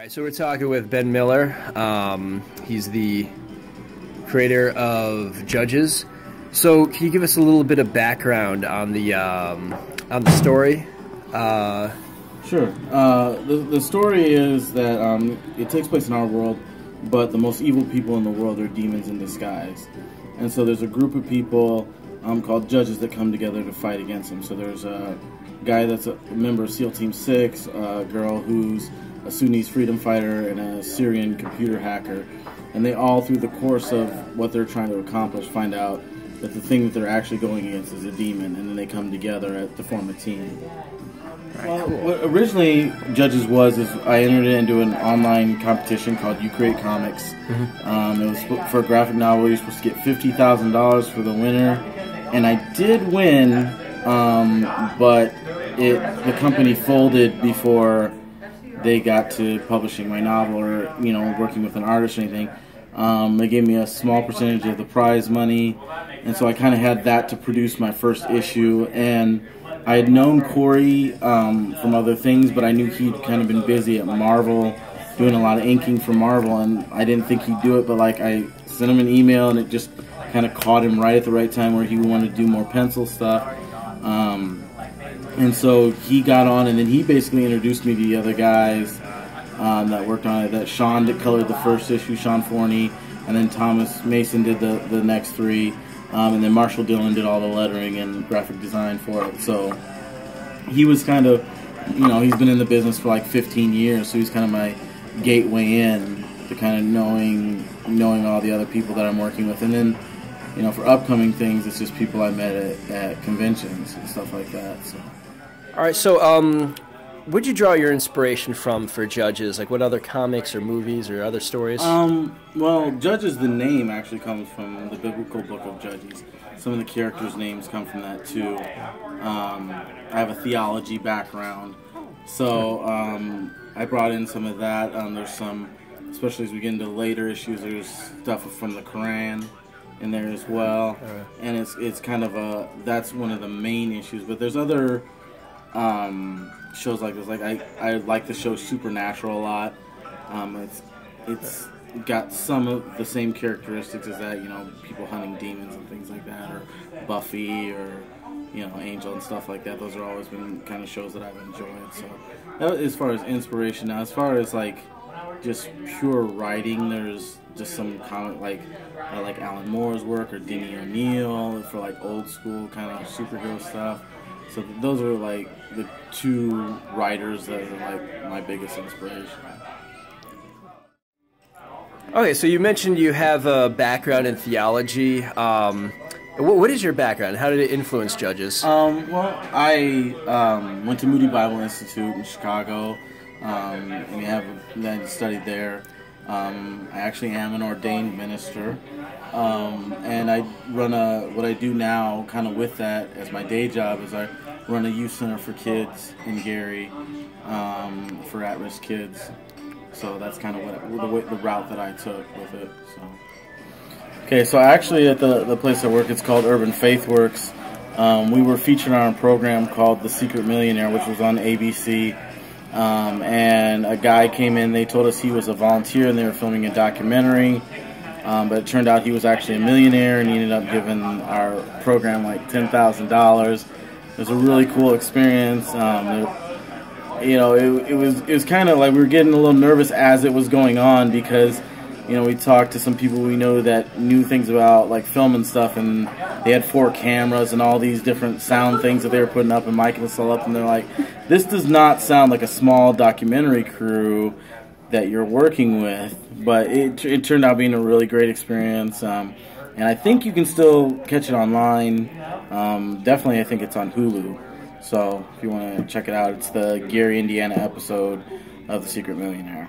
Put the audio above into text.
Alright, so we're talking with Ben Miller. He's the creator of Judges. So can you give us a little bit of background on the story? Sure. The story is that it takes place in our world, but the most evil people in the world are demons in disguise. And so there's a group of people called Judges that come together to fight against them. So there's a guy that's a member of SEAL Team 6, a girl who's a Sudanese freedom fighter, and a Syrian computer hacker. And they all, through the course of what they're trying to accomplish, find out that the thing that they're actually going against is a demon, and then they come together to form a team. Well, what originally Judges was is I entered into an online competition called You Create Comics. It was for a graphic novel. You're supposed to get $50,000 for the winner, and I did win, but the company folded before they got to publishing my novel or working with an artist or anything. They gave me a small percentage of the prize money, and so I kind of had that to produce my first issue. And I had known Corey from other things, but I knew he'd kind of been busy at Marvel, doing a lot of inking for Marvel, and I didn't think he'd do it, but like I sent him an email, and it just kind of caught him right at the right time where he wanted to do more pencil stuff. And so he got on, and then he basically introduced me to the other guys that worked on it. That Sean that colored the first issue, Sean Forney, and then Thomas Mason did the next three. And then Marshall Dillon did all the lettering and graphic design for it. So he was kind of, he's been in the business for like 15 years, so he's kind of my gateway in to kind of knowing all the other people that I'm working with. And then, for upcoming things, it's just people I met at conventions and stuff like that. So. All right, so where'd you draw your inspiration from for Judges? Like what other comics or movies or other stories? Well, Judges, the name actually comes from the biblical book of Judges. Some of the characters' names come from that too. I have a theology background, so I brought in some of that. There's some, especially as we get into later issues, there's stuff from the Quran in there as well. And it's kind of that's one of the main issues, but there's other shows like this. Like I like the show Supernatural a lot. It's got some of the same characteristics as that, people hunting demons and things like that, or Buffy, or Angel and stuff like that. Those have always been kind of shows that I've enjoyed. So that, as far as inspiration. Now, as far as like just pure writing, there's just some comic like I like Alan Moore's work, or Denny O'Neil for like old school kind of superhero stuff. So those are like the two writers that are like my biggest inspiration. Okay, so you mentioned you have a background in theology. What is your background? How did it influence Judges? Well, I went to Moody Bible Institute in Chicago, and I studied there. I actually am an ordained minister, and I run what I do now kind of with that as my day job is I run a youth center for kids in Gary, for at-risk kids. So that's kind of the route that I took with it. So. Okay, so actually at the place I work, it's called Urban Faith Works. We were featured on a program called The Secret Millionaire, which was on ABC. And a guy came in, they told us he was a volunteer and they were filming a documentary. But it turned out he was actually a millionaire, and he ended up giving our program like $10,000. It was a really cool experience. It was kind of like we were getting a little nervous as it was going on, because we talked to some people we know that knew things about like film and stuff, and they had 4 cameras and all these different sound things that they were putting up and miking us all up, and they're like, this does not sound like a small documentary crew that you're working with. But it turned out being a really great experience, and I think you can still catch it online. Definitely I think it's on Hulu, so if you want to check it out, it's the Gary, Indiana episode of The Secret Millionaire.